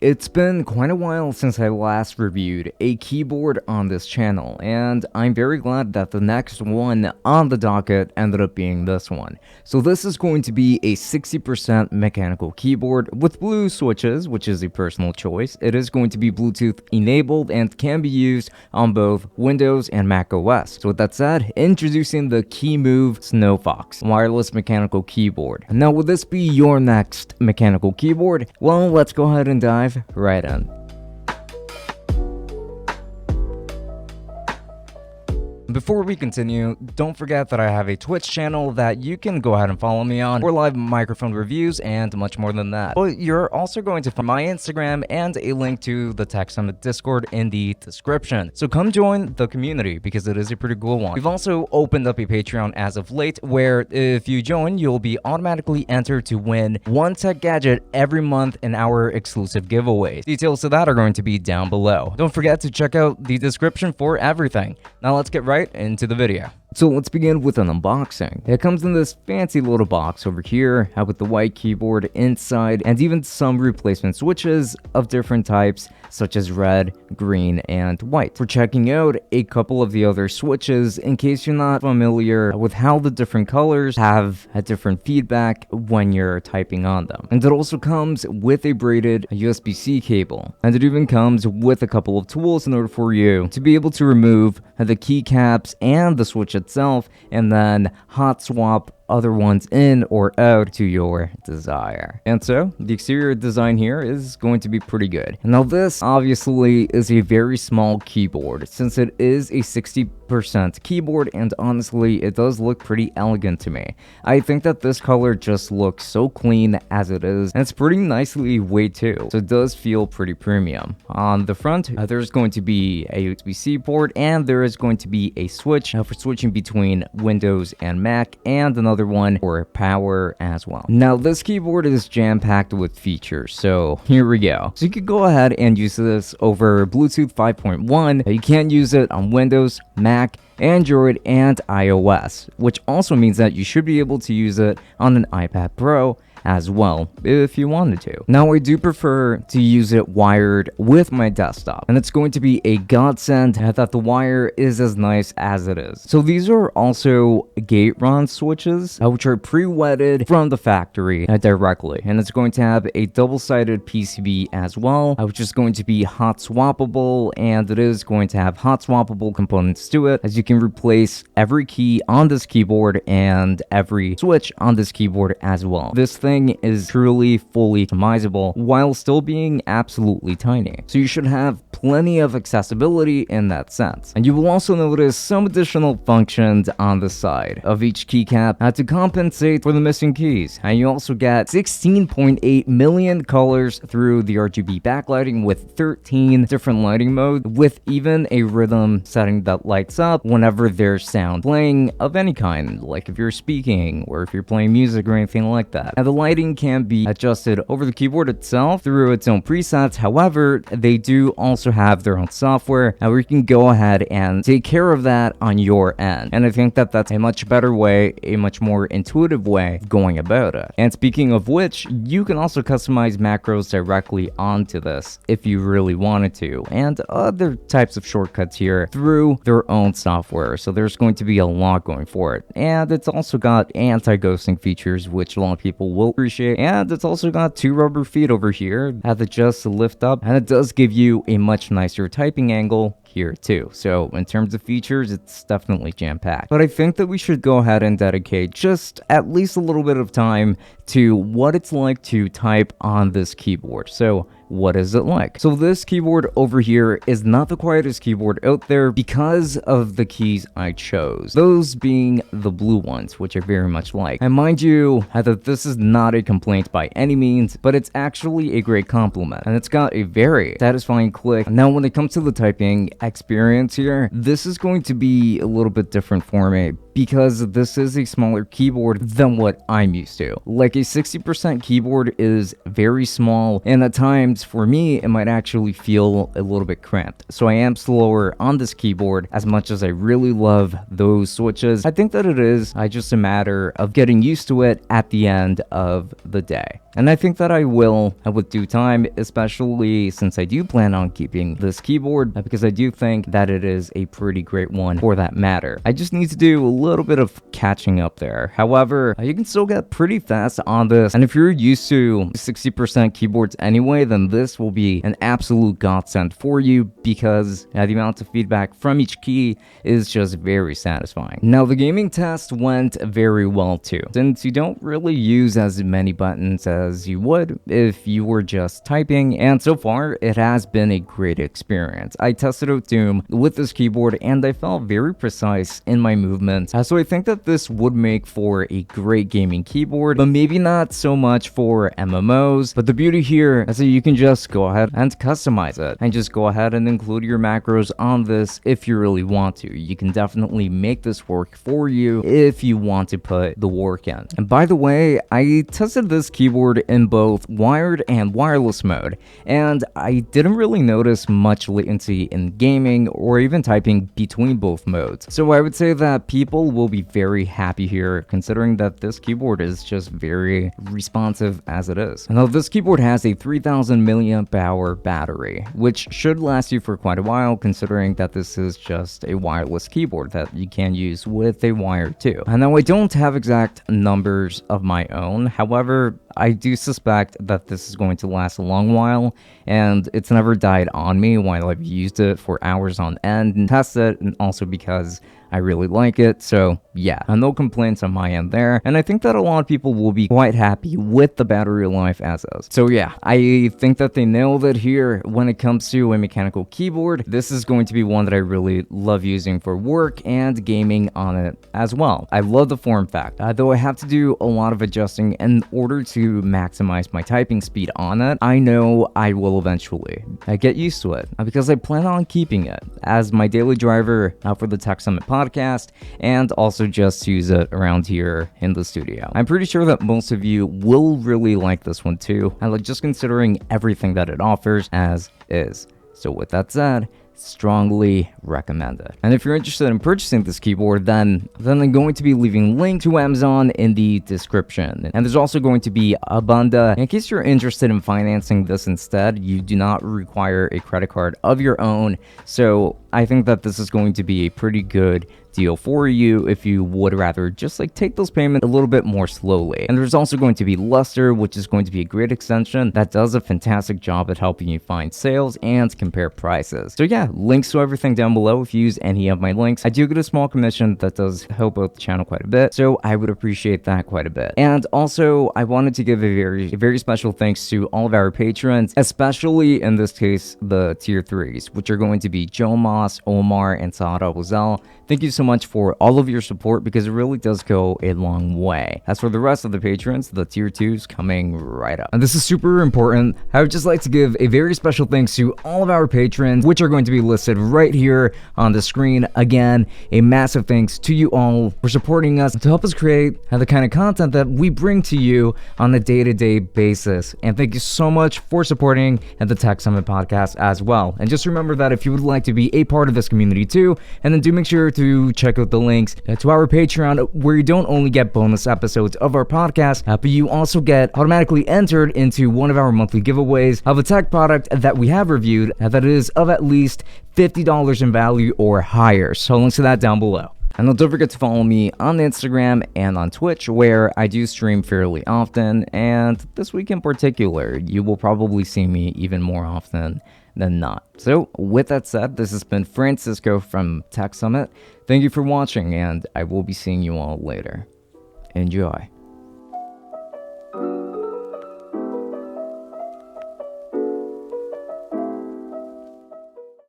It's been quite a while since I last reviewed a keyboard on this channel, and I'm very glad that the next one on the docket ended up being this one. So this is going to be a 60% mechanical keyboard with blue switches, which is a personal choice. It is going to be Bluetooth enabled and can be used on both Windows and Mac OS. So with that said, introducing the KEMOVE SnowFox wireless mechanical keyboard. Now, will this be your next mechanical keyboard? Well, let's go ahead and dive right in. Before we continue, don't forget that I have a Twitch channel that you can go ahead and follow me on for live microphone reviews and much more than that. But you're also going to find my Instagram and a link to the Tech Summit Discord in the description. So come join the community because it is a pretty cool one. We've also opened up a Patreon as of late where if you join, you'll be automatically entered to win one tech gadget every month in our exclusive giveaways. Details to that are going to be down below. Don't forget to check out the description for everything. Now let's get right into the video. So let's begin with an unboxing. It comes in this fancy little box over here with the white keyboard inside and even some replacement switches of different types such as red, green, and white. For checking out a couple of the other switches in case you're not familiar with how the different colors have a different feedback when you're typing on them. And it also comes with a braided USB-C cable. And it even comes with a couple of tools in order for you to be able to remove the keycaps and the switch itself and then hot swap other ones in or out to your desire. And so the exterior design here is going to be pretty good. Now this obviously is a very small keyboard since it is a 60% keyboard, and honestly it does look pretty elegant to me. I think that this color just looks so clean as it is, and it's pretty nicely weighed too, so it does feel pretty premium. On the front there's going to be a USB-C port, and there is going to be a switch for switching between Windows and Mac, and another one for power as well. Now this keyboard is jam-packed with features, so here we go. So you could go ahead and use this over Bluetooth 5.1. You can use it on Windows, Mac, Android, and iOS, which also means that you should be able to use it on an iPad Pro as well if you wanted to. Now I do prefer to use it wired with my desktop, and it's going to be a godsend that the wire is as nice as it is. So these are also Gateron switches which are pre-wetted from the factory directly, and it's going to have a double-sided PCB as well which is going to be hot swappable, and it is going to have hot swappable components to it, as you can replace every key on this keyboard and every switch on this keyboard as well. This thing is truly fully customizable while still being absolutely tiny, so you should have plenty of accessibility in that sense. And you will also notice some additional functions on the side of each keycap to compensate for the missing keys, and you also get 16.8 million colors through the RGB backlighting with 13 different lighting modes, with even a rhythm setting that lights up whenever there's sound playing of any kind, like if you're speaking or if you're playing music or anything like that. And the lighting can be adjusted over the keyboard itself through its own presets. However, they do also have their own software where you can go ahead and take care of that on your end. And I think that that's a much better way, a much more intuitive way of going about it. And speaking of which, you can also customize macros directly onto this if you really wanted to, and other types of shortcuts here through their own software. So there's going to be a lot going for it. And it's also got anti-ghosting features, which a lot of people will appreciate, and it's also got two rubber feet over here that just lift up, and it does give you a much nicer typing angle here too. So in terms of features, it's definitely jam-packed. But I think that we should go ahead and dedicate just at least a little bit of time to what it's like to type on this keyboard. So what is it like? So this keyboard over here is not the quietest keyboard out there because of the keys I chose, those being the blue ones, which I very much like. And mind you that this is not a complaint by any means, but it's actually a great compliment, and it's got a very satisfying click. Now when it comes to the typing experience here, this is going to be a little bit different for me because this is a smaller keyboard than what I'm used to. Like a 60% keyboard is very small, and at times for me it might actually feel a little bit cramped. So I am slower on this keyboard as much as I really love those switches. I think that it is just a matter of getting used to it at the end of the day. And I think that I will with due time, especially since I do plan on keeping this keyboard because I do think that it is a pretty great one for that matter. I just need to do a little bit of catching up there. However, you can still get pretty fast on this, and if you're used to 60% keyboards anyway, then this will be an absolute godsend for you because the amount of feedback from each key is just very satisfying. Now, the gaming test went very well too, since you don't really use as many buttons as you would if you were just typing, and so far it has been a great experience. I tested out Doom with this keyboard and I felt very precise in my movements, so I think that this would make for a great gaming keyboard, but maybe not so much for MMOs. But the beauty here is that you can just go ahead and customize it and just go ahead and include your macros on this if you really want to. You can definitely make this work for you if you want to put the work in. And by the way, I tested this keyboard in both wired and wireless mode, and I didn't really notice much latency in gaming or even typing between both modes. So I would say that people will be very happy here, considering that this keyboard is just very responsive as it is. Now, this keyboard has a 3000 milliamp hour battery, which should last you for quite a while, considering that this is just a wireless keyboard that you can use with a wire too. And now I don't have exact numbers of my own, however, I do suspect that this is going to last a long while, and it's never died on me while I've used it for hours on end and tested, and also because I really like it. So yeah, no complaints on my end there, and I think that a lot of people will be quite happy with the battery life as is. So yeah, I think that they nailed it here when it comes to a mechanical keyboard. This is going to be one that I really love using for work and gaming on it as well. I love the form factor, though I have to do a lot of adjusting in order to maximize my typing speed on it. I know I will eventually get used to it because I plan on keeping it as my daily driver for the Tech Summit podcast, and also just use it around here in the studio. I'm pretty sure that most of you will really like this one too, just considering everything that it offers as is. So with that said, strongly recommend it. And if you're interested in purchasing this keyboard, then I'm going to be leaving a link to Amazon in the description. And there's also going to be ABUNDA. In case you're interested in financing this instead, you do not require a credit card of your own. So I think that this is going to be a pretty good deal for you if you would rather just take those payments a little bit more slowly. And there's also going to be Luster, which is going to be a great extension that does a fantastic job at helping you find sales and compare prices. So yeah, links to everything down below if you use any of my links. I do get a small commission that does help out the channel quite a bit, so I would appreciate that quite a bit. And also, I wanted to give a very special thanks to all of our patrons, especially in this case the tier 3s, which are going to be Joe Moss, Omar, and Saad Al-Wazal. Thank you so much for all of your support because it really does go a long way. As for the rest of the patrons, the tier 2s coming right up. And this is super important. I would just like to give a very special thanks to all of our patrons, which are going to be listed right here on the screen. Again, a massive thanks to you all for supporting us to help us create the kind of content that we bring to you on a day-to-day basis. And thank you so much for supporting the Tech Summit podcast as well. And just remember that if you would like to be a part of this community too, and then do make sure to check out the links to our Patreon, where you don't only get bonus episodes of our podcast, but you also get automatically entered into one of our monthly giveaways of a tech product that we have reviewed that is of at least $50 in value or higher. So links to that down below. And don't forget to follow me on Instagram and on Twitch, where I do stream fairly often, and this week in particular, you will probably see me even more often than not. So with that said, this has been Francisco from Tech Summit. Thank you for watching, and I will be seeing you all later. Enjoy.